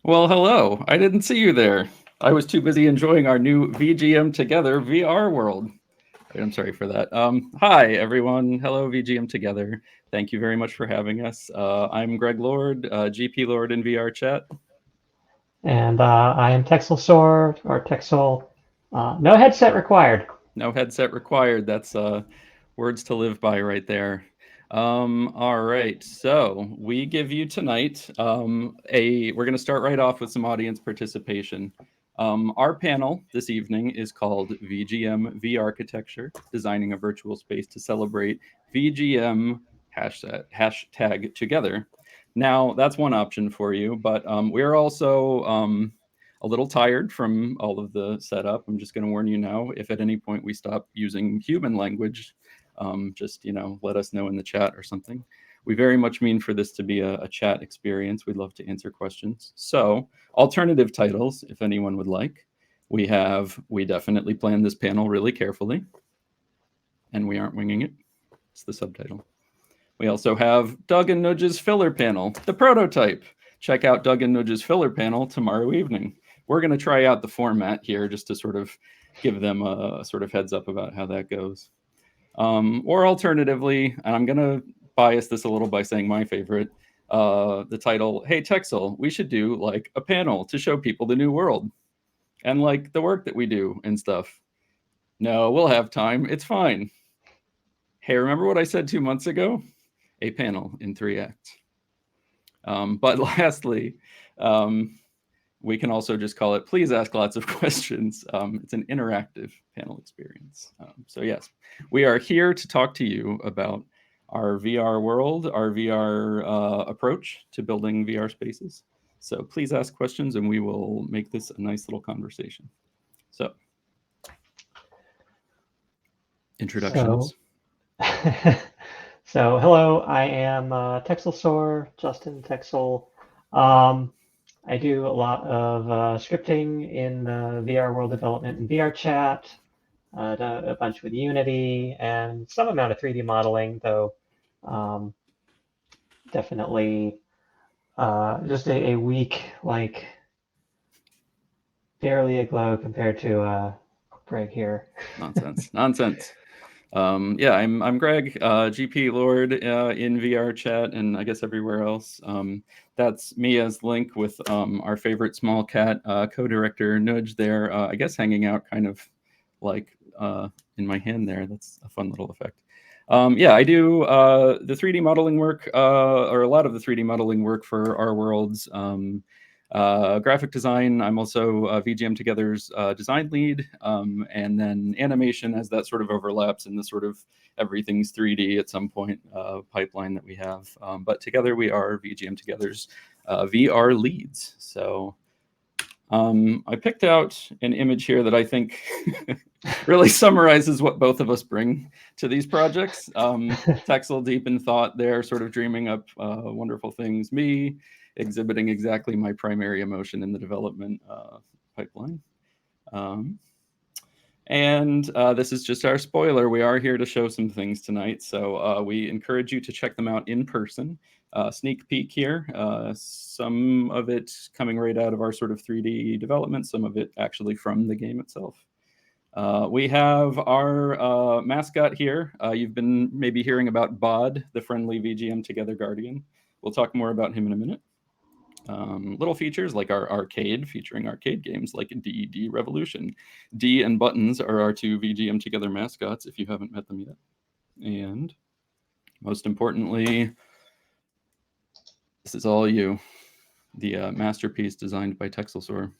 Well, hello. I didn't see you there. I was too busy enjoying our new VGM Together VR world. I'm sorry for that. Hi, everyone. Hello, VGM Together. Thank you very much for having us. I'm Greg Lord, GP Lord in VR Chat. And I am Texel Sword, or Texel. No headset required. No headset required. That's words to live by right there. All right, so we give you tonight we're going to start right off with some audience participation. Our panel this evening is called VGM VRchitecture, Designing a Virtual Space to Celebrate VGM hashtag together. Now, that's one option for you, but we're also a little tired from all of the setup. I'm just going to warn you now, if at any point we stop using human language, just, let us know in the chat or something. We very much mean for this to be a chat experience. We'd love to answer questions. So alternative titles, if anyone would like. We definitely planned this panel really carefully, and we aren't winging it. It's the subtitle. We also have Doug and Nudge's filler panel, the prototype. Check out Doug and Nudge's filler panel tomorrow evening. We're going to try out the format here just to sort of give them a sort of heads up about how that goes. Or alternatively, and I'm going to bias this a little by saying my favorite, the title, Hey Texel, we should do like a panel to show people the new world and like the work that we do and stuff. No, we'll have time. It's fine. Hey, remember what I said 2 months ago? A panel in 3 acts. But lastly, we can also just call it, please ask lots of questions. It's an interactive panel experience. So yes, we are here to talk to you about our VR world, our VR approach to building VR spaces. So please ask questions and we will make this a nice little conversation. So, introductions. So hello, I am Texel Sword, Justin Texel. I do a lot of scripting in VR world development and VR chat, a bunch with Unity, and some amount of 3D modeling, though definitely just a week, like barely aglow compared to Greg here. Nonsense. Yeah, I'm Greg, GP Lord in VR chat and I guess everywhere else. That's me as Link with our favorite small cat co-director Nudge there, I guess hanging out kind of like in my hand there. That's a fun little effect. Yeah, I do the 3D modeling work, or a lot of the 3D modeling work for our worlds. Graphic design, I'm also VGM Together's design lead, and then animation as that sort of overlaps in the sort of everything's 3D at some point pipeline that we have. But together we are VGM Together's VR leads. So I picked out an image here that I think really summarizes what both of us bring to these projects. Texel deep in thought there, sort of dreaming up wonderful things. Me exhibiting exactly my primary emotion in the development pipeline. And this is just our spoiler. We are here to show some things tonight, so we encourage you to check them out in person. Sneak peek here, some of it coming right out of our sort of 3D development, some of it actually from the game itself. We have our mascot here. You've been maybe hearing about Bod, the friendly VGM Together Guardian. We'll talk more about him in a minute. Little features like our arcade, featuring arcade games like DED Revolution. D and Buttons are our two VGM Together mascots, if you haven't met them yet. And most importantly, this is all you, the masterpiece designed by Texelsor.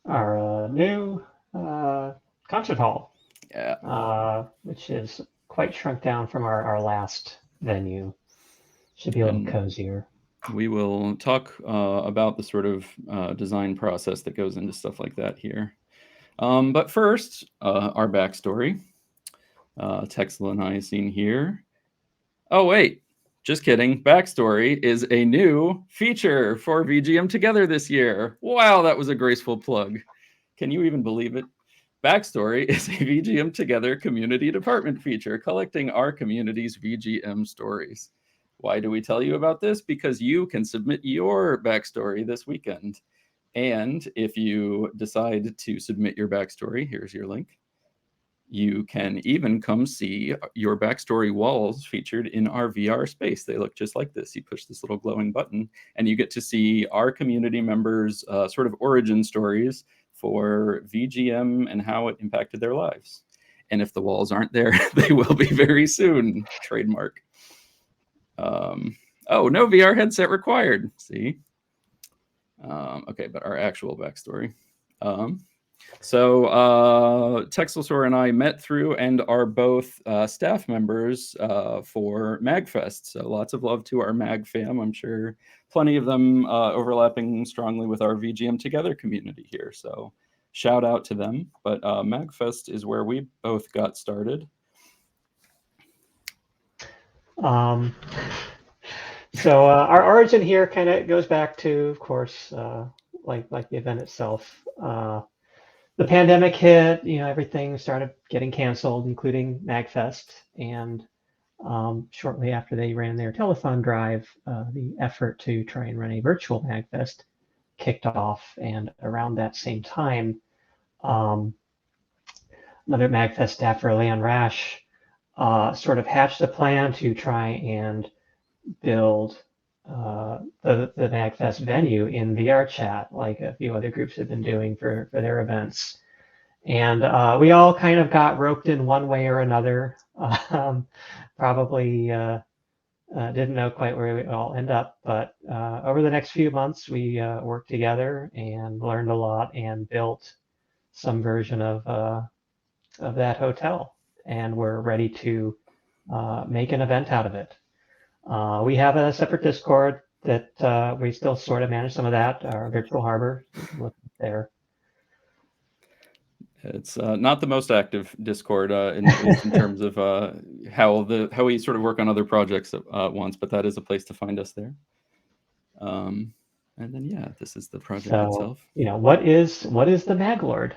Our new concert hall, Yeah. which is quite shrunk down from our last venue. Should be a little cozier. We will talk about the sort of design process that goes into stuff like that here. But first, our backstory. Texel and I seen here. Oh, wait. Just kidding. Backstory is a new feature for VGM Together this year. Wow, that was a graceful plug. Can you even believe it? Backstory is a VGM Together community department feature collecting our community's VGM stories. Why do we tell you about this? Because you can submit your backstory this weekend. And if you decide to submit your backstory, here's your link. You can even come see your backstory walls featured in our VR space. They look just like this. You push this little glowing button and you get to see our community members' sort of origin stories for VGM and how it impacted their lives. And if the walls aren't there, they will be very soon. Trademark. Oh, no VR headset required. See? Okay, but our actual backstory. So Texelsaur and I met through and are both staff members for MagFest. So lots of love to our Mag fam. I'm sure plenty of them overlapping strongly with our VGM Together community here. So shout out to them. But MagFest is where we both got started. So our origin here kind of goes back to, of course, like the event itself. The pandemic hit, everything started getting canceled, including MagFest. And shortly after they ran their telethon drive, the effort to try and run a virtual MagFest kicked off. And around that same time, another MagFest staffer, Leon Rash, sort of hatched a plan to try and build the MagFest venue in VRChat, like a few other groups have been doing for their events. And we all kind of got roped in one way or another. Probably didn't know quite where we all end up, but over the next few months, we worked together and learned a lot and built some version of that hotel. And we're ready to make an event out of it. We have a separate Discord that we still sort of manage some of that, our virtual harbor. You can look there. It's not the most active Discord, at least in terms of how we sort of work on other projects at once, but that is a place to find us there. And then yeah, this is the project itself. What is the Maglord?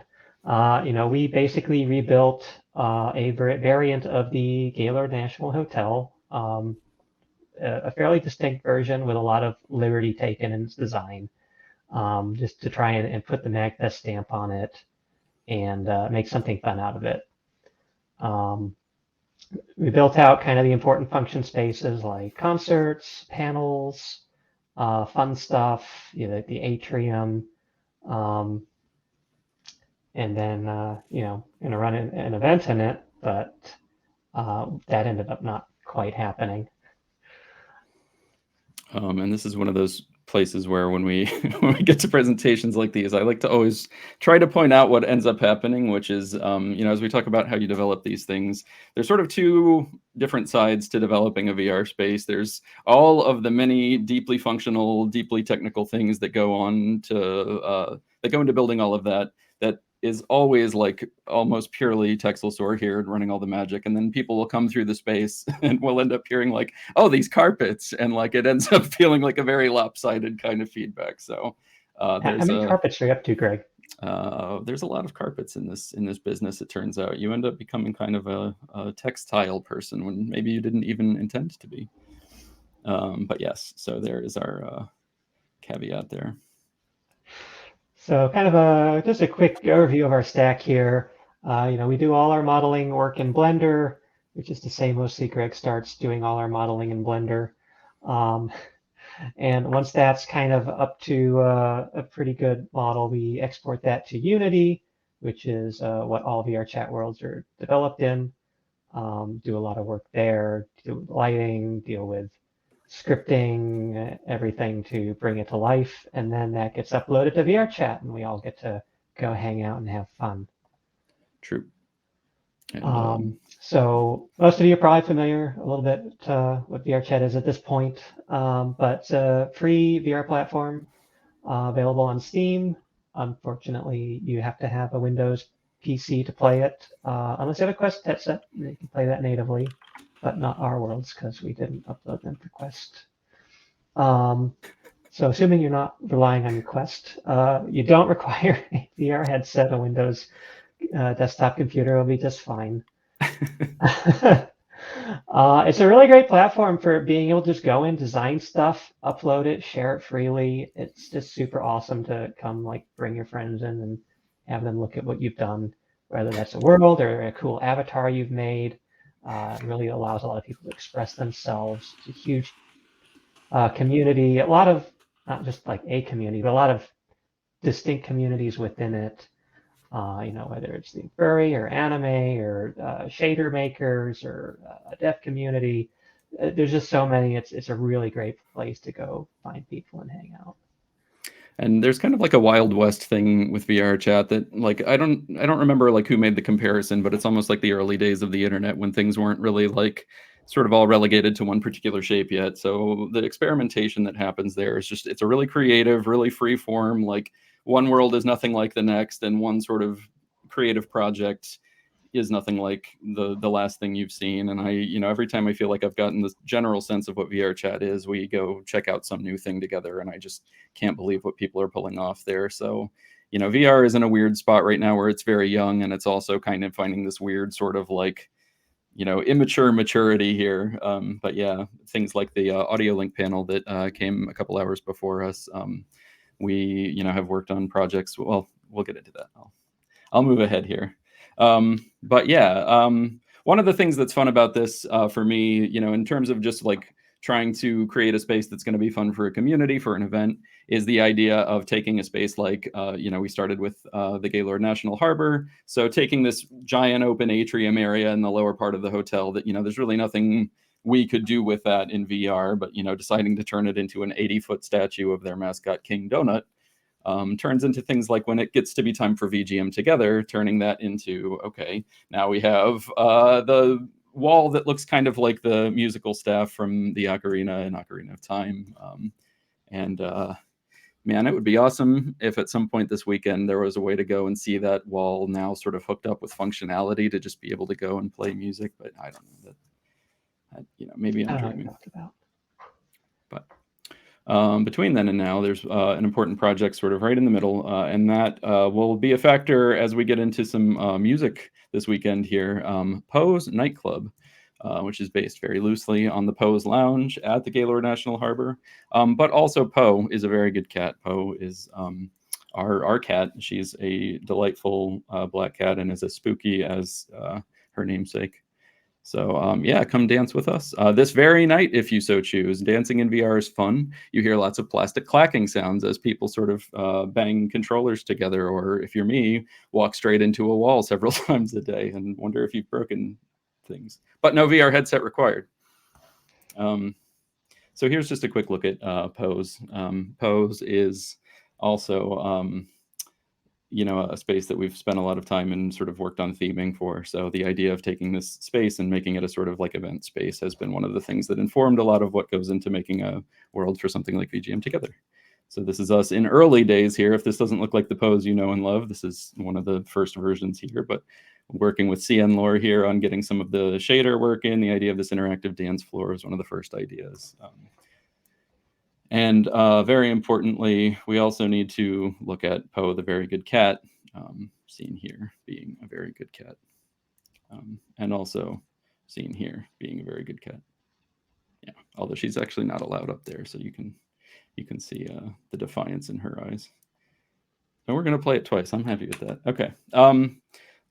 We basically rebuilt a variant of the Gaylord National Hotel, a fairly distinct version with a lot of liberty taken in its design, just to try and put the MagFest stamp on it and make something fun out of it. We built out kind of the important function spaces like concerts, panels, fun stuff, the atrium, and then gonna run an event in it, but that ended up not quite happening. And this is one of those places where when we get to presentations like these, I like to always try to point out what ends up happening, which is, as we talk about how you develop these things, there's sort of two different sides to developing a VR space. There's all of the many deeply functional, deeply technical things that go on to that go into building all of that is always like almost purely Texelsaur here and running all the magic. And then people will come through the space and we'll end up hearing like, oh, these carpets. And like it ends up feeling like a very lopsided kind of feedback. So how many carpets are you up to, Greg? There's a lot of carpets in this business, it turns out. You end up becoming kind of a textile person when maybe you didn't even intend to be. But yes, so there is our caveat there. So kind of just a quick overview of our stack here. We do all our modeling work in Blender, which is to say mostly Greg starts doing all our modeling in Blender. And once that's kind of up to a pretty good model, we export that to Unity, which is what all VRChat worlds are developed in. Do a lot of work there, deal with lighting, deal with scripting, everything to bring it to life, and then that gets uploaded to VRChat, and we all get to go hang out and have fun. True. And, so most of you are probably familiar a little bit what VRChat is at this point, but it's a free VR platform available on Steam. Unfortunately, you have to have a Windows PC to play it, unless you have a Quest headset. You can play that natively, but not our worlds because we didn't upload them for Quest. So assuming you're not relying on your Quest, you don't require a VR headset. A Windows desktop computer will be just fine. It's a really great platform for being able to just go in, design stuff, upload it, share it freely. It's just super awesome to come like bring your friends in and have them look at what you've done, whether that's a world or a cool avatar you've made. It really allows a lot of people to express themselves. It's a huge community, a lot of not just like a community, but a lot of distinct communities within it. Whether it's the furry or anime or shader makers or a deaf community. There's just so many. It's a really great place to go find people and hang out. And there's kind of like a Wild West thing with VR chat that like I don't remember like who made the comparison, but it's almost like the early days of the internet when things weren't really like sort of all relegated to one particular shape yet. So the experimentation that happens there is just it's a really creative, really free form, like one world is nothing like the next and one sort of creative project is nothing like the last thing you've seen. And every time I feel like I've gotten this general sense of what VR chat is, we go check out some new thing together, and I just can't believe what people are pulling off there. So VR is in a weird spot right now where it's very young, and it's also kind of finding this weird sort of like immature maturity here. But yeah, things like the audio link panel that came a couple hours before us, we have worked on projects. Well, we'll get into that. I'll move ahead here. But yeah, one of the things that's fun about this for me, in terms of just like trying to create a space that's going to be fun for a community, for an event, is the idea of taking a space like, we started with the Gaylord National Harbor. So taking this giant open atrium area in the lower part of the hotel that, there's really nothing we could do with that in VR, but, deciding to turn it into an 80-foot statue of their mascot, King Donut, turns into things like when it gets to be time for VGM Together, turning that into, okay, now we have the wall that looks kind of like the musical staff from the Ocarina and Ocarina of Time. And man, it would be awesome if at some point this weekend there was a way to go and see that wall now sort of hooked up with functionality to just be able to go and play music. But I don't know that, maybe I I'm don't know what dreaming. you're talking about. But between then and now, there's an important project sort of right in the middle, and that will be a factor as we get into some music this weekend here. Poe's Nightclub, which is based very loosely on the Poe's Lounge at the Gaylord National Harbor. But also, Poe is a very good cat. Poe is our cat. She's a delightful black cat and is as spooky as her namesake. So yeah, come dance with us this very night if you so choose. Dancing in VR is fun. You hear lots of plastic clacking sounds as people sort of bang controllers together, or if you're me, walk straight into a wall several times a day and wonder if you've broken things. But no VR headset required. So here's just a quick look at Pose. Pose is also a space that we've spent a lot of time and sort of worked on theming for. So the idea of taking this space and making it a sort of like event space has been one of the things that informed a lot of what goes into making a world for something like VGM Together. So this is us in early days here. If this doesn't look like the Pose you know and love, this is one of the first versions here, but working with CN Lore here on getting some of the shader work in. The idea of this interactive dance floor is one of the first ideas. And very importantly, we also need to look at Poe, the very good cat, seen here being a very good cat, and also seen here being a very good cat. Yeah, although she's actually not allowed up there, so you can see the defiance in her eyes. And we're gonna play it twice. I'm happy with that. Okay.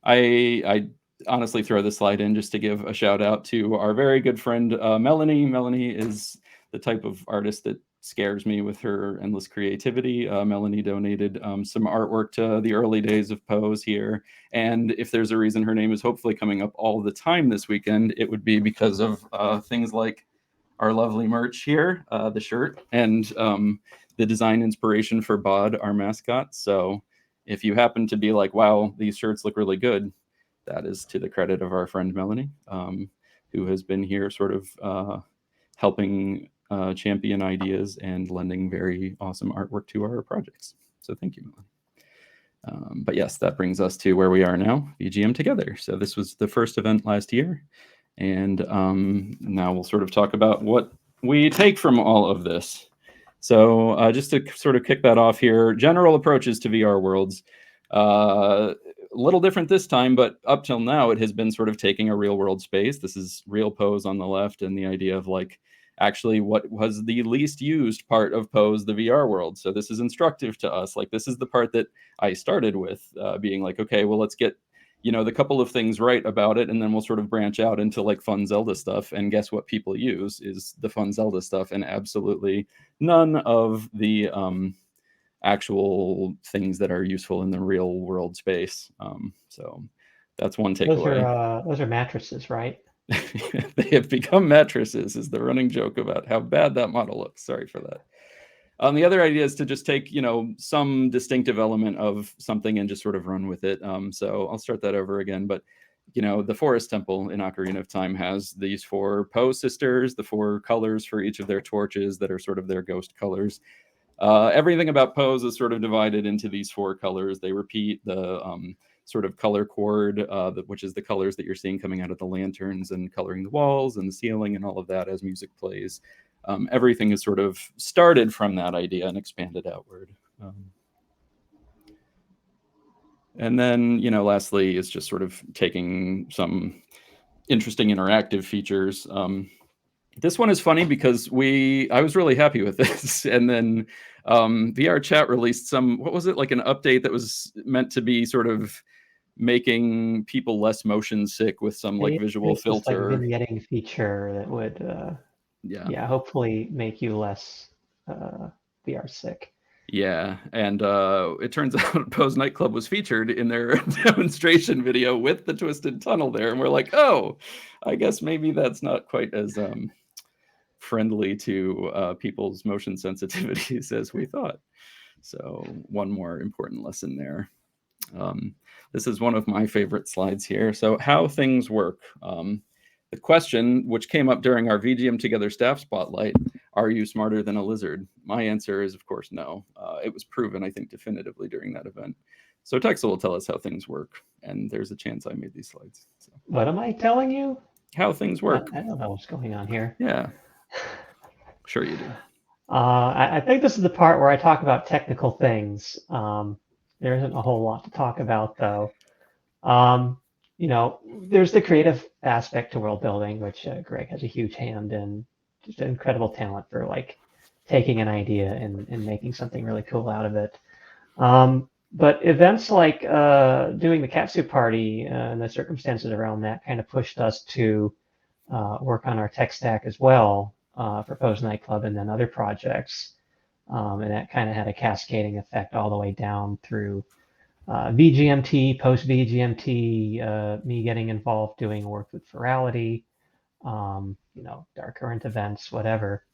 I honestly throw this slide in just to give a shout out to our very good friend Melanie. Melanie is the type of artist that scares me with her endless creativity. Melanie donated some artwork to the early days of Pose here. And if there's a reason her name is hopefully coming up all the time this weekend, it would be because of things like our lovely merch here, the shirt, and the design inspiration for Bod, our mascot. So if you happen to be like, wow, these shirts look really good, that is to the credit of our friend Melanie, who has been here sort of helping champion ideas and lending very awesome artwork to our projects. So thank you, Melanie. But yes, that brings us to where we are now, VGM Together. So this was the first event last year. And now we'll sort of talk about what we take from all of this. So just to sort of kick that off here, general approaches to VR worlds. little different this time, but up till now, it has been sort of taking a real world space. This is real pose on the left, and the idea of like actually what was the least used part of pose, the VR world. So this is instructive to us. Like this is the part that I started with, being like, okay, well, let's get the couple of things right about it, and then we'll sort of branch out into like fun Zelda stuff. And guess what people use is the fun Zelda stuff, and absolutely none of the actual things that are useful in the real world space. So that's one takeaway. Those are mattresses, right? They have become mattresses is the running joke about how bad that model looks. Sorry for that. The other idea is to just take, some distinctive element of something and just sort of run with it. So I'll start that over again. But, the Forest Temple in Ocarina of Time has these 4 Poe sisters, the 4 colors for each of their torches that are sort of their ghost colors. Everything about Pose is sort of divided into these 4 colors. They repeat the sort of color chord, which is the colors that you're seeing coming out of the lanterns and coloring the walls and the ceiling and all of that as music plays. Everything is sort of started from that idea and expanded outward. And then, lastly, is just sort of taking some interesting interactive features. This one is funny because I was really happy with this, and then VRChat released what was it, like an update that was meant to be sort of making people less motion sick with some like visual This like filter. vignetting feature that would Yeah, hopefully make you less VR sick. yeah, and it turns out Poe's Nightclub was featured in their demonstration video with the twisted tunnel there, and we're like, oh, I guess maybe that's not quite as friendly to people's motion sensitivities as we thought. So one more important lesson there. This is one of my favorite slides here. So how things work. The question, which came up during our VGM Together staff spotlight, are you smarter than a lizard? My answer is, of course, no. It was proven, I think, definitively during that event. So Texel will tell us how things work, and there's a chance I made these slides. So, What am I telling you? how things work. I don't know what's going on here. Yeah, sure you do. I think this is the part where I talk about technical things. There isn't a whole lot to talk about, though. There's the creative aspect to world building, which Greg has a huge hand in, just an incredible talent for like taking an idea and making something really cool out of it. But events like doing the Katsu party and the circumstances around that kind of pushed us to work on our tech stack as well for Pose Nightclub and then other projects. And that kind of had a cascading effect all the way down through VGMT, post VGMT, me getting involved doing work with virality, dark current events, whatever.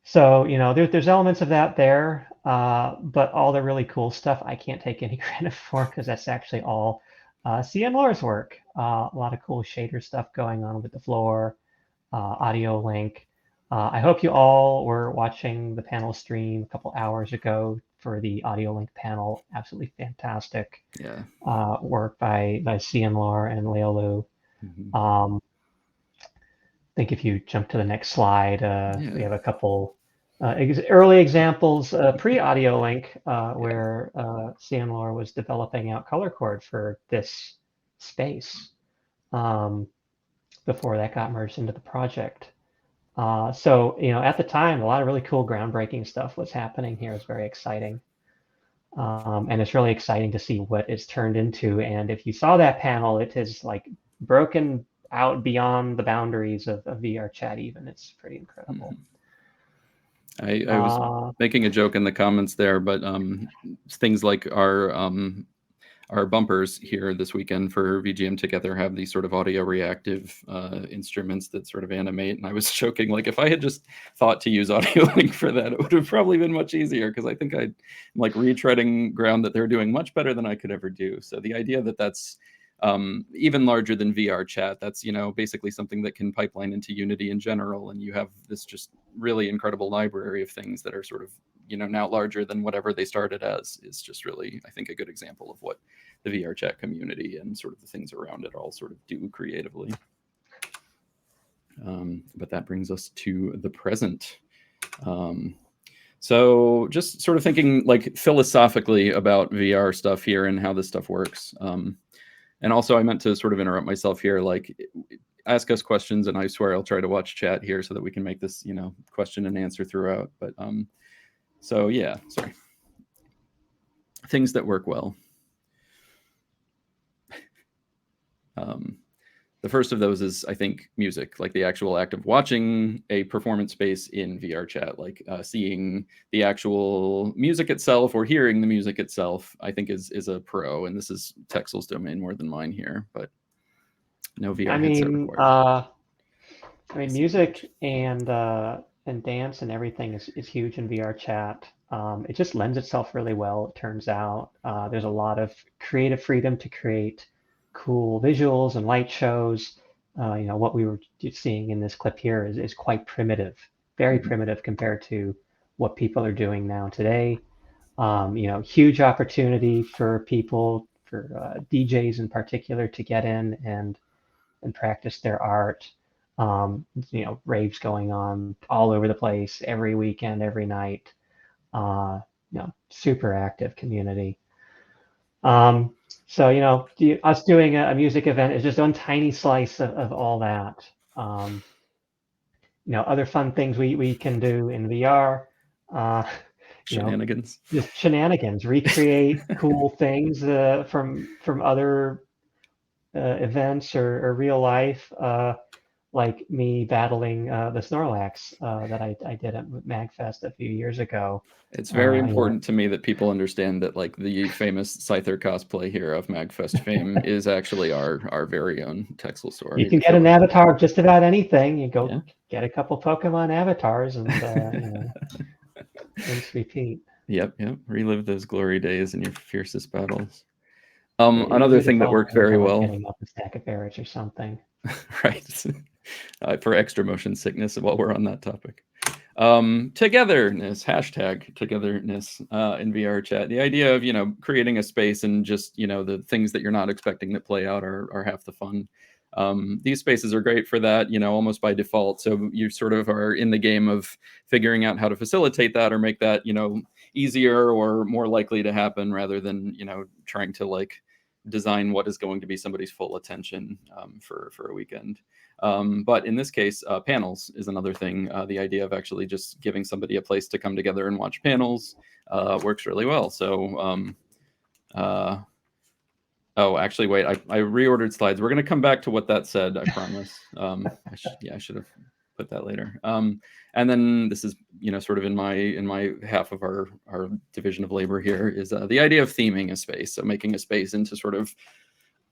So, there's elements of that there, but all the really cool stuff I can't take any credit for because that's actually all CM Laura's work. A lot of cool shader stuff going on with the floor, audio link. I hope you all were watching the panel stream a couple hours ago for the audio link panel. Absolutely fantastic work by CM Laura and Leolu. I think if you jump to the next slide, we have a couple early examples pre-audio link where CM Laura was developing out color chord for this space before that got merged into the project. So, at the time, a lot of really cool groundbreaking stuff was happening here. It's very exciting. And it's really exciting to see what it's turned into. And if you saw that panel, it is like broken out beyond the boundaries of VRChat even. It's pretty incredible. I was making a joke in the comments there, but things like our bumpers here this weekend for VGM Together have these sort of audio reactive instruments that sort of animate. And I was joking, like if I had just thought to use Audio Link for that, it would have probably been much easier because I think I'm like retreading ground that they're doing much better than I could ever do. So the idea that that's even larger than VRChat, that's basically something that can pipeline into Unity in general, and you have this just really incredible library of things that are sort of now larger than whatever they started as, is just really, I think, a good example of what the VRChat community and sort of the things around it all sort of do creatively. But that brings us to the present. So just sort of thinking like philosophically about VR stuff here and how this stuff works. And also I meant to sort of interrupt myself here, like ask us questions, and I swear I'll try to watch chat here so that we can make this, question and answer throughout. But so yeah, sorry. Things that work well. The first of those is, I think, music, like the actual act of watching a performance space in VR chat, like seeing the actual music itself or hearing the music itself, I think is a pro. And this is Texel's domain more than mine here, but no VR headset required. Music and dance and everything is huge in VR chat. It just lends itself really well, it turns out. There's a lot of creative freedom to create cool visuals and light shows. What we were seeing in this clip here is quite primitive, very primitive compared to what people are doing now today. Huge opportunity for people, for DJs in particular, to get in and practice their art. Raves going on all over the place every weekend, every night. Super active community. Us doing a music event is just one tiny slice of all that. Other fun things we can do in VR. Shenanigans. Just shenanigans, recreate cool things from other events or real life, like me battling the Snorlax that I did at MagFest a few years ago. It's very important to me that people understand that like the famous Scyther cosplay here of MagFest fame is actually our very own Texel Sor. You can get an avatar of just about anything. You go get a couple Pokemon avatars and rinse, repeat. Yep. Relive those glory days in your fiercest battles. Another thing that worked very well. Getting up a stack of berries or something. Right. For extra motion sickness while we're on that topic. Togetherness, hashtag togetherness in VR chat. The idea of, creating a space and just, the things that you're not expecting that play out are half the fun. These spaces are great for that, almost by default. So you sort of are in the game of figuring out how to facilitate that or make that, easier or more likely to happen rather than, trying to like design what is going to be somebody's full attention for a weekend. But in this case, panels is another thing. The idea of actually just giving somebody a place to come together and watch panels works really well. So, oh, actually, wait, I reordered slides. We're going to come back to what that said, I promise. I should have put that later. And then this is, sort of in my half of our division of labor here is the idea of theming a space. So making a space into sort of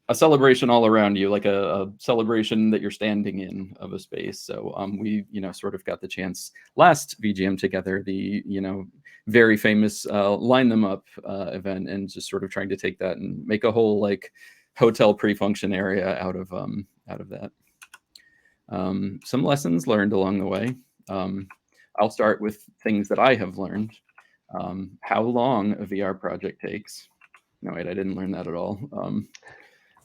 a celebration all around you, like a celebration that you're standing in of a space. So we, sort of got the chance last VGM together, the, very famous Line Them Up event, and just sort of trying to take that and make a whole like hotel pre-function area out of that. Some lessons learned along the way. I'll start with things that I have learned. How long a VR project takes. No, wait, I didn't learn that at all.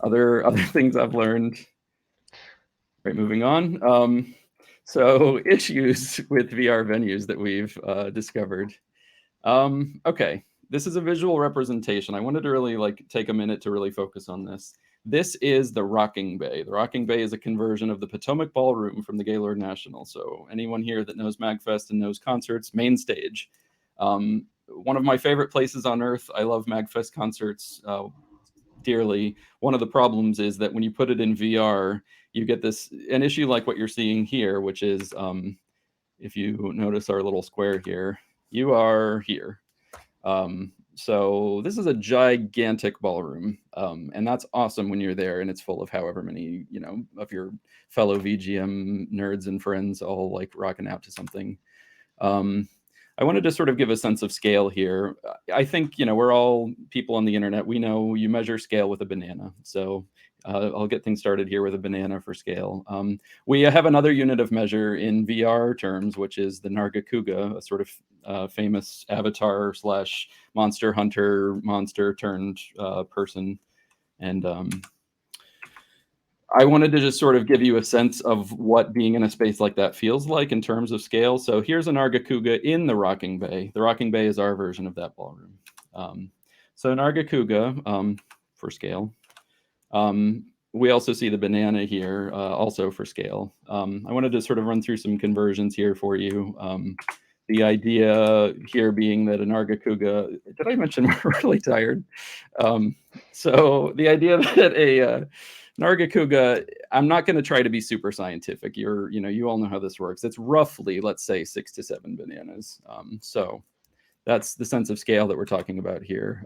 Other things I've learned. Right, moving on. So issues with VR venues that we've discovered. Okay, this is a visual representation. I wanted to really like take a minute to really focus on this. This is the Rocking Bay. The Rocking Bay is a conversion of the Potomac Ballroom from the Gaylord National. So anyone here that knows MagFest and knows concerts, main stage. One of my favorite places on earth. I love MagFest concerts dearly. One of the problems is that when you put it in VR, you get an issue like what you're seeing here, which is if you notice our little square here, you are here. So this is a gigantic ballroom, and that's awesome when you're there and it's full of however many, of your fellow VGM nerds and friends all like rocking out to something. I wanted to sort of give a sense of scale here. I think, we're all people on the internet. We know you measure scale with a banana. So I'll get things started here with a banana for scale. We have another unit of measure in VR terms, which is the Nargacuga, a sort of famous avatar / monster hunter, monster turned person. And I wanted to just sort of give you a sense of what being in a space like that feels like in terms of scale. So here's an Argakuga in the Rocking Bay. The Rocking Bay is our version of that ballroom. So an Argakuga, for scale. We also see the banana here, also for scale. I wanted to sort of run through some conversions here for you. The idea here being that an Argakuga, did I mention we're really tired? So the idea that an Argakuga, I'm not going to try to be super scientific. You all know how this works. It's roughly, let's say, 6 to 7 bananas. So that's the sense of scale that we're talking about here.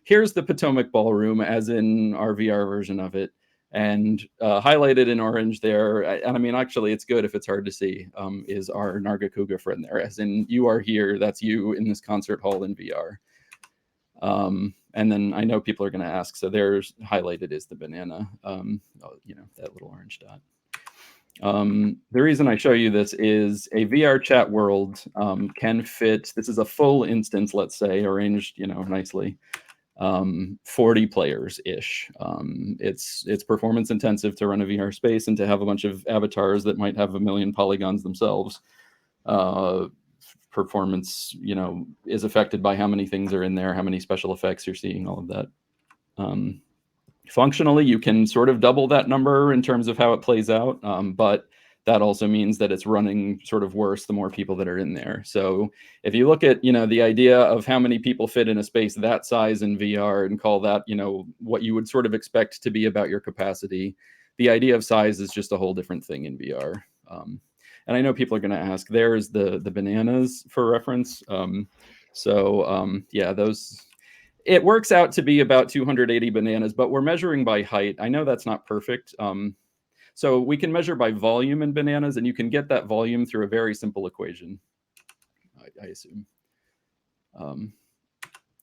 Here's the Potomac Ballroom, as in our VR version of it, and highlighted in orange there. And I mean, actually, it's good if it's hard to see, is our Nargacuga friend there, as in you are here, that's you in this concert hall in VR. And then I know people are going to ask, so there's highlighted is the banana, that little orange dot. The reason I show you this is a VR chat world can fit, this is a full instance, let's say, arranged, nicely, 40 players-ish. It's performance intensive to run a VR space and to have a bunch of avatars that might have a million polygons themselves. Performance, is affected by how many things are in there, how many special effects you're seeing, all of that. Functionally, you can sort of double that number in terms of how it plays out, but that also means that it's running sort of worse the more people that are in there. So if you look at, the idea of how many people fit in a space that size in VR and call that, what you would sort of expect to be about your capacity, the idea of size is just a whole different thing in VR. And I know people are going to ask, there's the bananas for reference. Yeah, those... It works out to be about 280 bananas, but we're measuring by height. I know that's not perfect. So we can measure by volume in bananas, and you can get that volume through a very simple equation, I assume.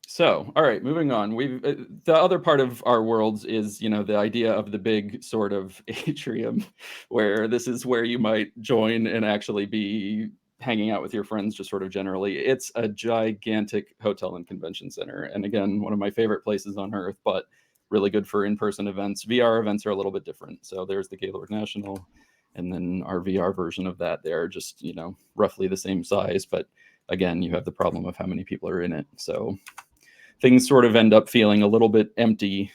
So, all right, moving on. The other part of our worlds is, the idea of the big sort of atrium, where this is where you might join and actually be hanging out with your friends, just sort of generally. It's a gigantic hotel and convention center. And again, one of my favorite places on earth, but really good for in-person events. VR events are a little bit different. So there's the Gaylord National, and then our VR version of that there, just, roughly the same size. But again, you have the problem of how many people are in it. So things sort of end up feeling a little bit empty,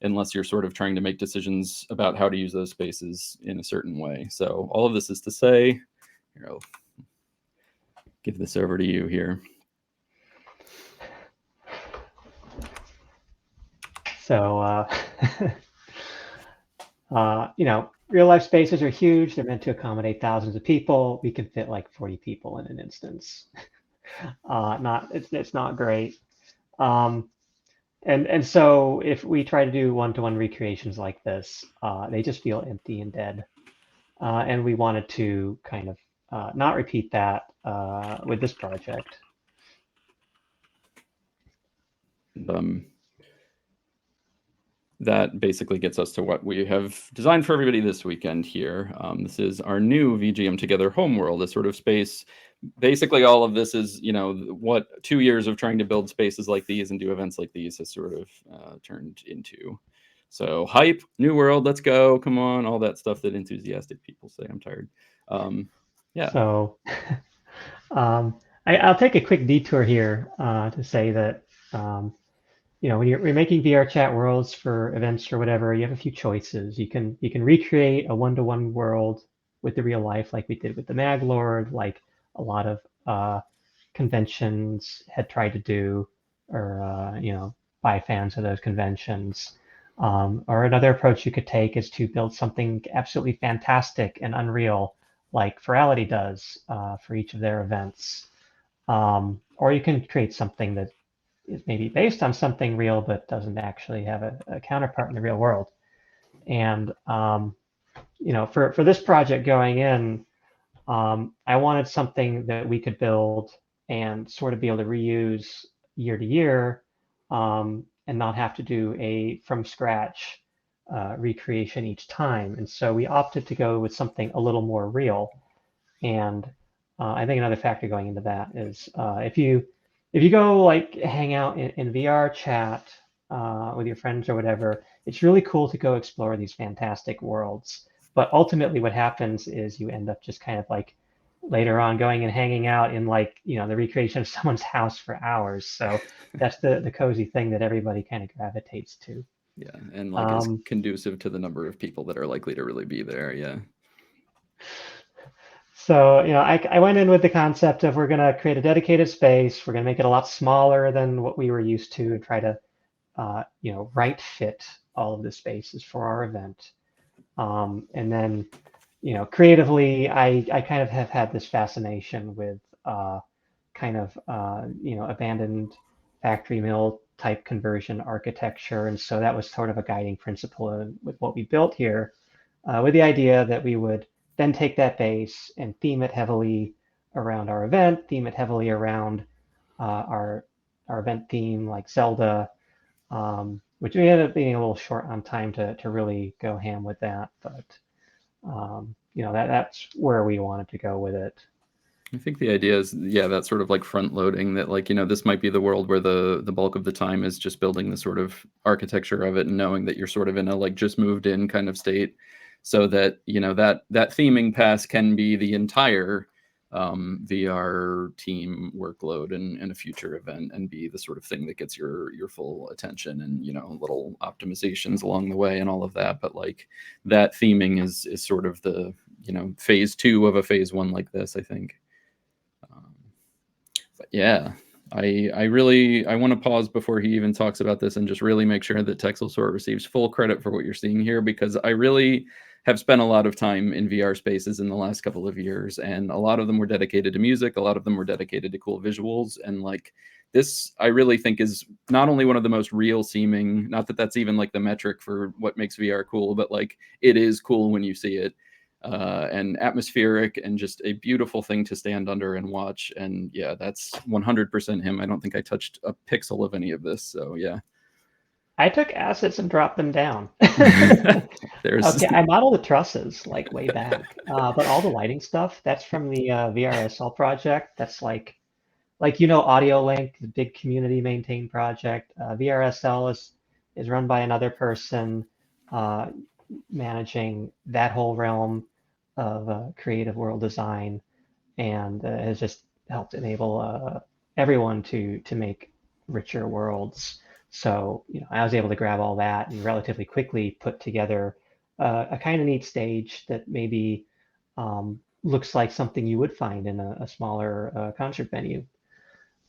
unless you're sort of trying to make decisions about how to use those spaces in a certain way. So all of this is to say, here, I'll give this over to you here. So, real life spaces are huge. They're meant to accommodate thousands of people. We can fit like 40 people in an instance. It's not great. And so if we try to do one-to-one recreations like this, they just feel empty and dead. And we wanted to kind of not repeat that with this project. That basically gets us to what we have designed for everybody this weekend here. This is our new VGM Together homeworld, a sort of space. Basically, all of this is, what 2 years of trying to build spaces like these and do events like these has sort of turned into. So hype, new world, let's go, come on, all that stuff that enthusiastic people say. I'm tired. Yeah. So I'll take a quick detour here to say that, when you're making VR chat worlds for events or whatever, you have a few choices. You can recreate a one-to-one world with the real life, like we did with the Mag Lord, like a lot of conventions had tried to do, or by fans of those conventions. Or another approach you could take is to build something absolutely fantastic and unreal, like Virality does for each of their events. Or you can create something that is maybe based on something real, but doesn't actually have a counterpart in the real world. And for this project going in, I wanted something that we could build and sort of be able to reuse year to year, and not have to do a from scratch recreation each time. And so we opted to go with something a little more real. And I think another factor going into that is if you go like hang out in VR chat with your friends or whatever, it's really cool to go explore these fantastic worlds. But ultimately, what happens is you end up just kind of like later on going and hanging out in like the recreation of someone's house for hours. So that's the cozy thing that everybody kind of gravitates to. Yeah, and like is Um, conducive to the number of people that are likely to really be there. Yeah. So, I went in with the concept of we're going to create a dedicated space. We're going to make it a lot smaller than what we were used to and try to, right fit all of the spaces for our event. And then, creatively, I kind of have had this fascination with abandoned factory mill type conversion architecture. And so that was sort of a guiding principle with what we built here, with the idea that we would then take that base and theme it heavily around our event, theme it heavily around our event theme like Zelda, which we ended up being a little short on time to really go ham with that. But that's where we wanted to go with it. I think the idea is, yeah, that sort of like front loading that, like, this might be the world where the bulk of the time is just building the sort of architecture of it and knowing that you're sort of in a like just moved in kind of state, so that that theming pass can be the entire VR team workload and a future event, and be the sort of thing that gets your full attention, and little optimizations along the way and all of that. But like that theming is sort of the phase 2 of a phase 1 like this, I think. But yeah, I want to pause before he even talks about this and just really make sure that Texel Sort receives full credit for what you're seeing here, because I really have spent a lot of time in VR spaces in the last couple of years, and a lot of them were dedicated to music, a lot of them were dedicated to cool visuals, and like this I really think is not only one of the most real seeming, not that that's even like the metric for what makes VR cool, but like it is cool when you see it, and atmospheric and just a beautiful thing to stand under and watch. And yeah, that's 100% him. I don't think I touched a pixel of any of this. So yeah. I took assets and dropped them down. There's Okay, I modeled the trusses like way back, but all the lighting stuff, that's from the VRSL project. That's Audio Link, the big community maintained project. VRSL is run by another person uh, managing that whole realm of creative world design, and has just helped enable everyone to make richer worlds. So I was able to grab all that and relatively quickly put together a kind of neat stage that maybe looks like something you would find in a smaller concert venue.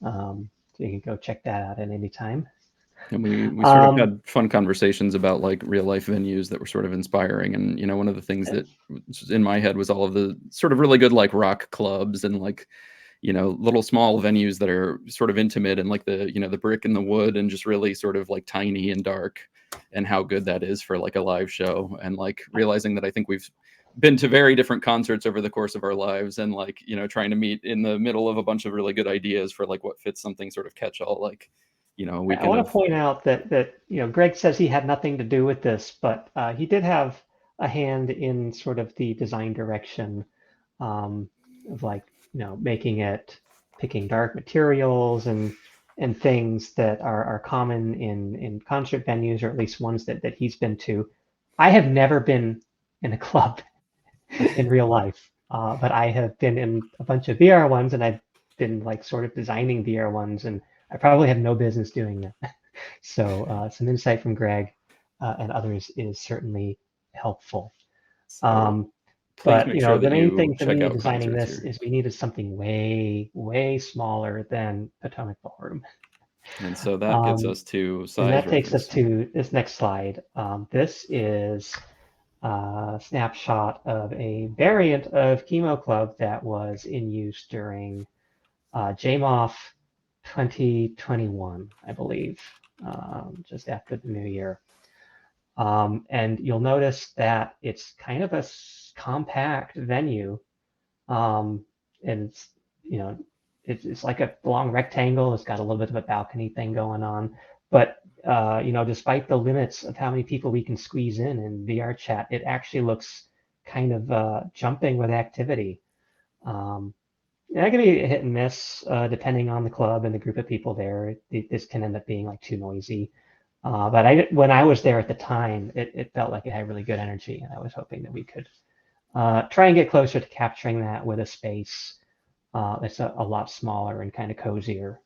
So you can go check that out at any time. and we sort of Um, had fun conversations about like real life venues that were sort of inspiring. And one of the things that was in my head was all of the sort of really good like rock clubs and like little small venues that are sort of intimate, and like the brick and the wood, and just really sort of like tiny and dark, and how good that is for like a live show. And like realizing that I think we've been to very different concerts over the course of our lives, and like trying to meet in the middle of a bunch of really good ideas for like what fits something sort of catch all, like a I weekend want to of. point out that Greg says he had nothing to do with this, but he did have a hand in sort of the design direction um, of like making it, picking dark materials and things that are common in concert venues, or at least ones that he's been to. I have never been in a club in real life, but I have been in a bunch of VR ones, and I've been like sort of designing VR ones, and I probably have no business doing that. So some insight from Greg and others is certainly helpful. So Um, please but make sure the that main you thing for check me out designing concerts this here. is we needed something way, way smaller than Potomac Ballroom. And so that gets Um, us to and size that takes us reference. to this next slide. This is a snapshot of a variant of Chemo Club that was in use during JMOF 2021, I believe, just after the new year. And you'll notice that it's kind of a compact venue. And it's, you know, it's like a long rectangle. It's got a little bit of a balcony thing going on. But, despite the limits of how many people we can squeeze in VR chat, it actually looks kind of jumping with activity. Um, that can be a hit and miss depending on the club and the group of people there. This can end up being like too noisy. But when I was there at the time, it felt like it had really good energy, and I was hoping that we could try and get closer to capturing that with a space that's a lot smaller and kind of cozier.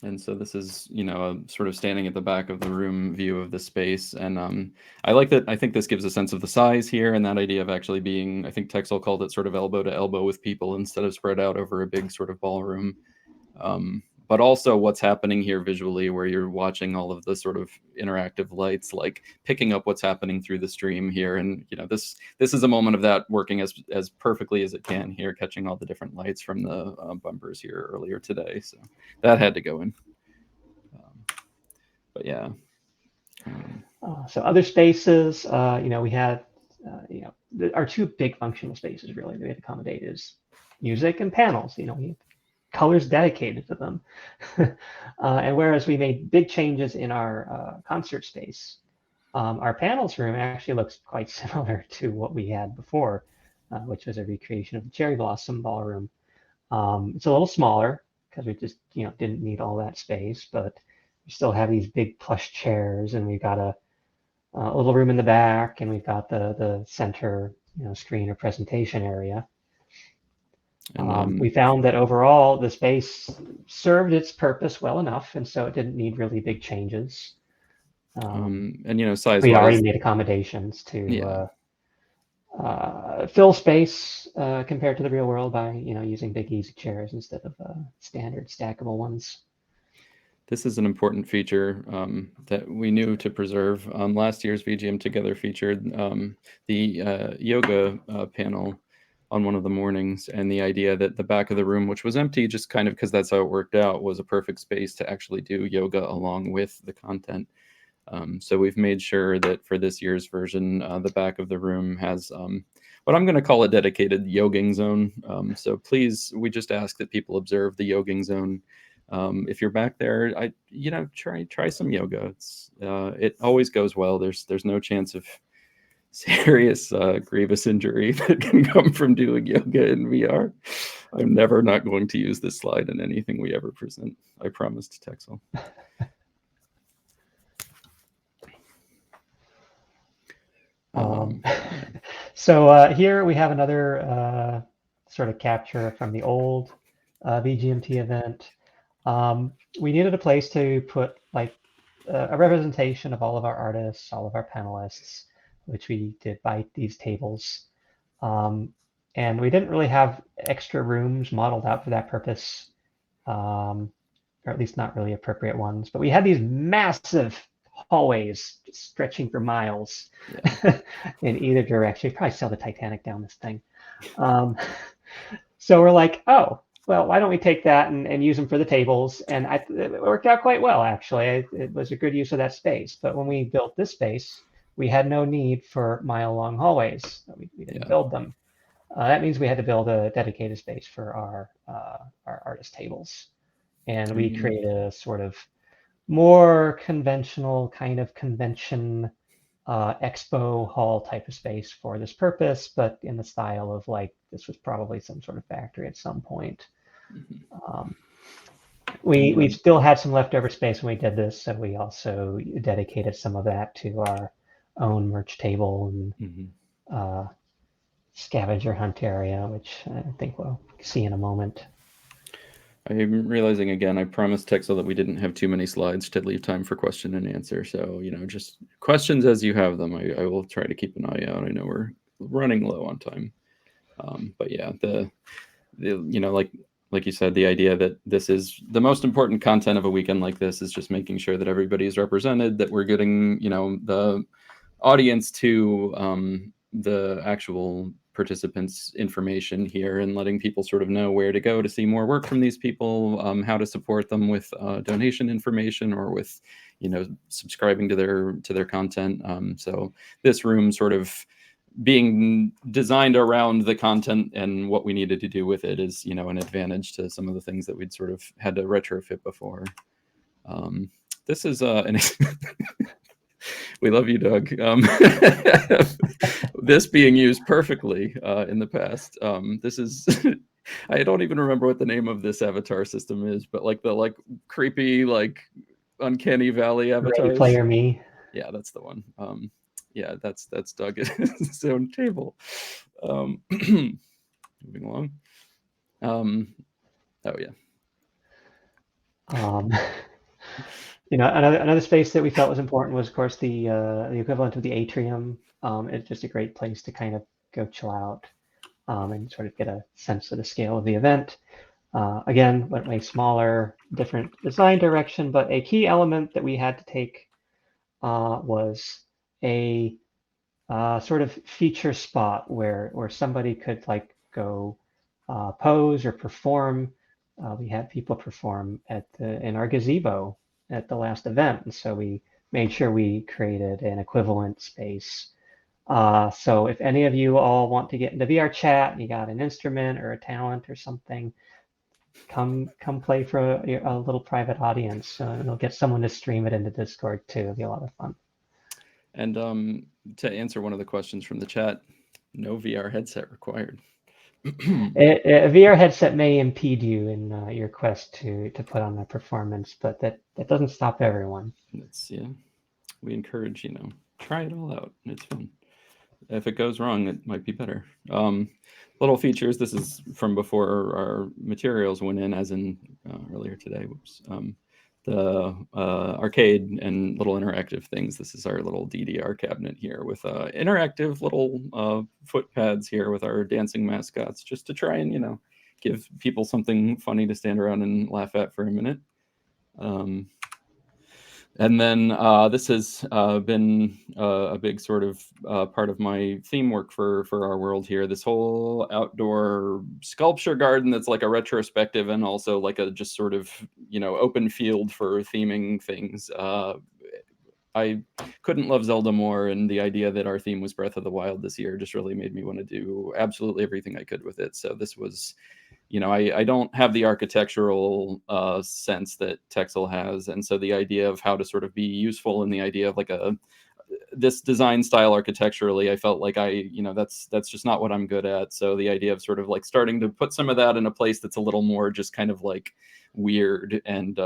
And so this is, a sort of standing at the back of the room view of the space. And I like that. I think this gives a sense of the size here and that idea of actually being, I think Texel called it sort of elbow to elbow with people instead of spread out over a big sort of ballroom. But also what's happening here visually, where you're watching all of the sort of interactive lights, like picking up what's happening through the stream here. And this is a moment of that working as perfectly as it can here, catching all the different lights from the bumpers here earlier today. So that had to go in. But yeah. So other spaces, we had, our two big functional spaces really that we had to accommodate is music and panels. We have colors dedicated to them. And whereas we made big changes in our concert space, our panels room actually looks quite similar to what we had before, which was a recreation of the Cherry Blossom Ballroom. It's a little smaller because we just didn't need all that space, but we still have these big plush chairs, and we've got a little room in the back, and we've got the center screen or presentation area. We found that overall the space served its purpose well enough, and so it didn't need really big changes. And size We'd already wise, made accommodations to yeah. fill space compared to the real world by using big easy chairs instead of standard stackable ones. This is an important feature that we knew to preserve. Last year's VGM Together featured the yoga panel on one of the mornings, and the idea that the back of the room, which was empty just kind of because that's how it worked out, was a perfect space to actually do yoga along with the content. So we've made sure that for this year's version, the back of the room has what I'm going to call a dedicated yoging zone. So please, we just ask that people observe the yoging zone. If you're back there, try some yoga. It always goes well. There's no chance of serious grievous injury that can come from doing yoga in VR. I'm never not going to use this slide in anything we ever present. I promise to Texel. So here we have another sort of capture from the old VGMT event. We needed a place to put like a representation of all of our artists, all of our panelists, which we did by these tables. And we didn't really have extra rooms modeled out for that purpose, or at least not really appropriate ones. But we had these massive hallways stretching for miles in either direction. You probably saw the Titanic down this thing. So we're like, oh, well, why don't we take that and use them for the tables? And it worked out quite well, actually. It was a good use of that space. But when we built this space, we had no need for mile-long hallways. We didn't build them. That means we had to build a dedicated space for our artist tables. And we created a sort of more conventional kind of convention expo hall type of space for this purpose, but in the style of like this was probably some sort of factory at some point. We still had some leftover space when we did this, so we also dedicated some of that to our own merch table and scavenger hunt area, which I think we'll see in a moment. I'm realizing again, I promised Texel that we didn't have too many slides to leave time for question and answer. So, just questions as you have them. I will try to keep an eye out. I know we're running low on time. But yeah, the like you said, the idea that this is the most important content of a weekend like this is just making sure that everybody is represented, that we're getting, the audience to the actual participants information here and letting people sort of know where to go to see more work from these people, how to support them with donation information or with subscribing to their content. So this room sort of being designed around the content and what we needed to do with it is an advantage to some of the things that we'd sort of had to retrofit before. This is we love you, Doug. This being used perfectly in the past. This is I don't even remember what the name of this avatar system is, but like the creepy Uncanny Valley Ready avatars. Player Me. Yeah, that's the one. Yeah, that's Doug at his own table. Moving along. Oh yeah. Another space that we felt was important was, of course, the equivalent of the atrium. It's just a great place to kind of go chill out and sort of get a sense of the scale of the event. Again, went way smaller, different design direction, but a key element that we had to take was a sort of feature spot where somebody could like go pose or perform. We had people perform in our gazebo at the last event, and so we made sure we created an equivalent space. So if any of you all want to get into VR chat and you got an instrument or a talent or something, come play for a little private audience. It'll get someone to stream it into Discord too. It'll be a lot of fun. And to answer one of the questions from the chat, no VR headset required. A VR headset may impede you in your quest to put on a performance, but that doesn't stop everyone. Yeah, we encourage, try it all out. It's fun. If it goes wrong, it might be better. Little features. This is from before our materials went in, as in earlier today. Whoops. The arcade and little interactive things. This is our little DDR cabinet here with interactive little foot pads here with our dancing mascots, just to try and give people something funny to stand around and laugh at for a minute. And then this has been a big sort of part of my theme work for our world here. This whole outdoor sculpture garden that's like a retrospective and also like a just sort of, open field for theming things. I couldn't love Zelda more, and the idea that our theme was Breath of the Wild this year just really made me want to do absolutely everything I could with it. So this was... I don't have the architectural sense that Texel has. And so the idea of how to sort of be useful in the idea of like this design style architecturally, I felt like that's just not what I'm good at. So the idea of sort of like starting to put some of that in a place that's a little more just kind of like weird and,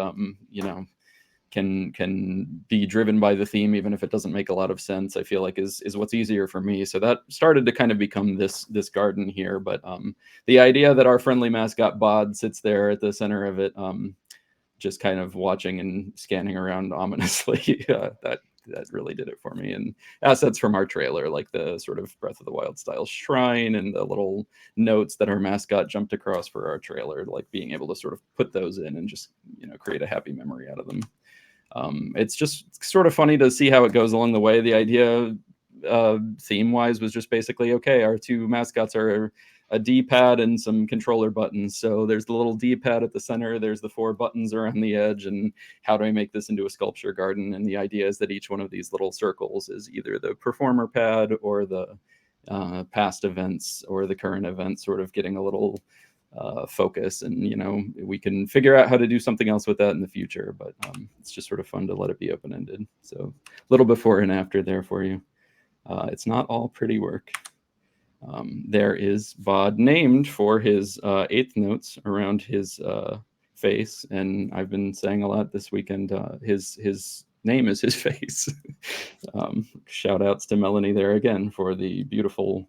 can be driven by the theme, even if it doesn't make a lot of sense, I feel like is what's easier for me. So that started to kind of become this garden here. But the idea that our friendly mascot Bod sits there at the center of it, just kind of watching and scanning around ominously, that really did it for me. And assets from our trailer, like the sort of Breath of the Wild style shrine and the little notes that our mascot jumped across for our trailer, like being able to sort of put those in and just create a happy memory out of them. It's just sort of funny to see how it goes along the way. The idea theme-wise was just basically, okay, our two mascots are a D-pad and some controller buttons. So there's the little D-pad at the center, there's the 4 buttons around the edge, and how do I make this into a sculpture garden? And the idea is that each one of these little circles is either the performer pad or the past events or the current event, sort of getting a little focus, and we can figure out how to do something else with that in the future, but it's just sort of fun to let it be open-ended. So a little before and after there for you. It's not all pretty work. There is Bod named for his eighth notes around his face, and I've been saying a lot this weekend, his name is his face. Shout outs to Melanie there again for the beautiful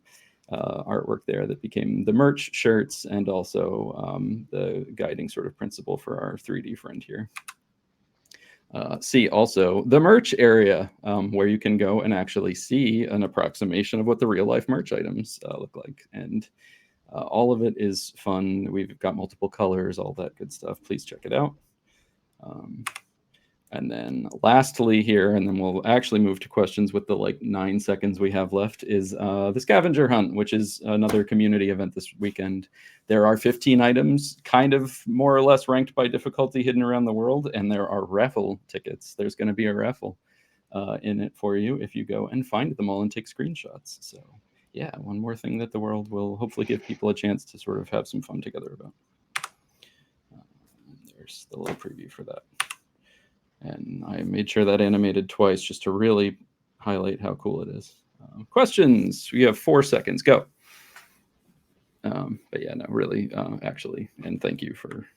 artwork there that became the merch shirts and also the guiding sort of principle for our 3D friend here. See also the merch area, where you can go and actually see an approximation of what the real life merch items look like. And all of it is fun. We've got multiple colors, all that good stuff. Please check it out. And then lastly here, and then we'll actually move to questions with the 9 seconds we have left, is the scavenger hunt, which is another community event this weekend. There are 15 items, kind of more or less ranked by difficulty, hidden around the world, and there are raffle tickets. There's going to be a raffle in it for you if you go and find them all and take screenshots. So yeah, one more thing that the world will hopefully give people a chance to sort of have some fun together about. There's the little preview for that. And I made sure that animated twice just to really highlight how cool it is. Questions? We have 4 seconds. Go. But yeah, no, really, actually, and thank you for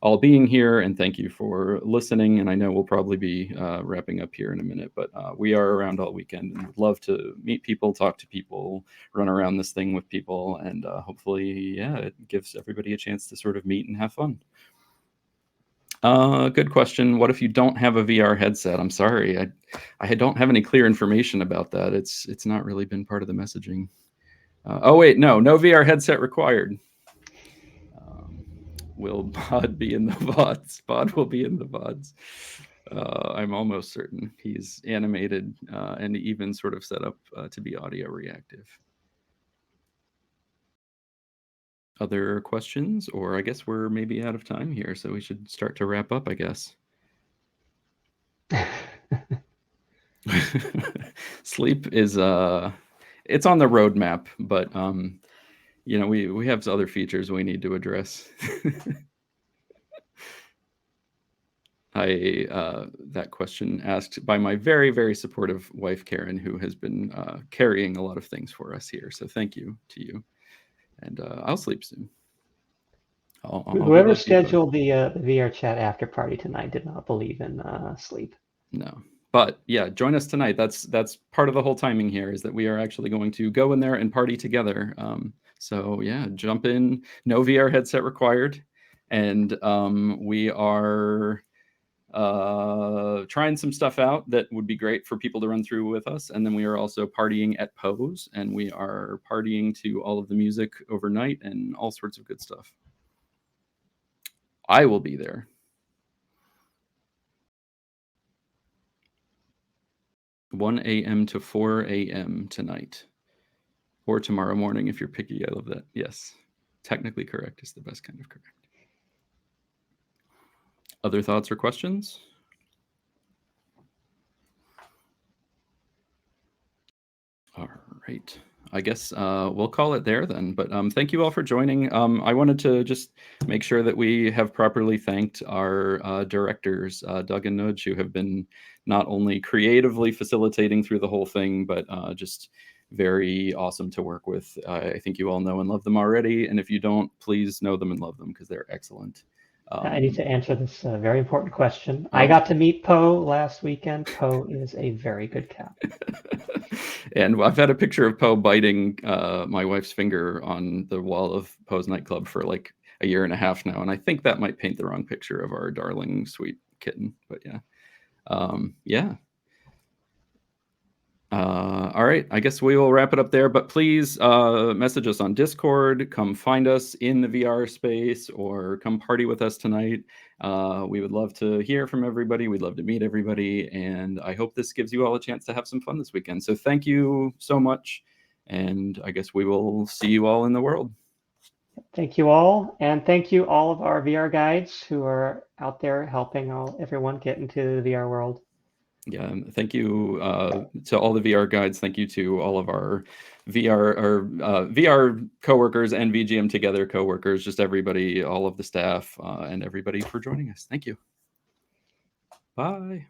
all being here, and thank you for listening. And I know we'll probably be wrapping up here in a minute, but we are around all weekend and would love to meet people, talk to people, run around this thing with people, and hopefully, yeah, it gives everybody a chance to sort of meet and have fun. Good question. What if you don't have a VR headset? I'm sorry, I don't have any clear information about that. It's not really been part of the messaging. Oh wait, no VR headset required. Will Bod be in the VODs? Bod will be in the VODs. I'm almost certain he's animated and even sort of set up to be audio reactive. Other questions? Or I guess we're maybe out of time here, so we should start to wrap up, I guess. Sleep is it's on the roadmap, but you know, we have other features we need to address. That question asked by my very, very supportive wife, Karen, who has been carrying a lot of things for us here. So thank you to you. And I'll sleep soon. Whoever scheduled the VR chat after party tonight did not believe in sleep. No. But yeah, join us tonight. That's part of the whole timing here, is that we are actually going to go in there and party together. So yeah, jump in. No VR headset required. And we are trying some stuff out that would be great for people to run through with us. And then we are also partying at Pose, and we are partying to all of the music overnight and all sorts of good stuff. I will be there. (1 a.m. to 4 a.m. tonight. Or tomorrow morning if you're picky. I love that. Yes. Technically correct is the best kind of correct. Other thoughts or questions? All right. I guess we'll call it there then. But thank you all for joining. I wanted to just make sure that we have properly thanked our directors, Doug and Nudge, who have been not only creatively facilitating through the whole thing, but just very awesome to work with. I think you all know and love them already. And if you don't, please know them and love them, because they're excellent. I need to answer this very important question. I got to meet Poe last weekend. Poe is a very good cat. And I've had a picture of Poe biting my wife's finger on the wall of Poe's nightclub for like a year and a half now. And I think that might paint the wrong picture of our darling, sweet kitten. But yeah. Yeah. All right, I guess we will wrap it up there, but please message us on Discord, come find us in the VR space, or come party with us tonight. We would love to hear from everybody. We'd love to meet everybody, and I hope this gives you all a chance to have some fun this weekend. So thank you so much, and I guess we will see you all in the world. Thank you all, and thank you all of our VR guides who are out there helping everyone get into the VR world. Yeah, thank you to all the VR guides. Thank you to all of our VR coworkers and VGM Together coworkers, just everybody, all of the staff, and everybody for joining us. Thank you. Bye.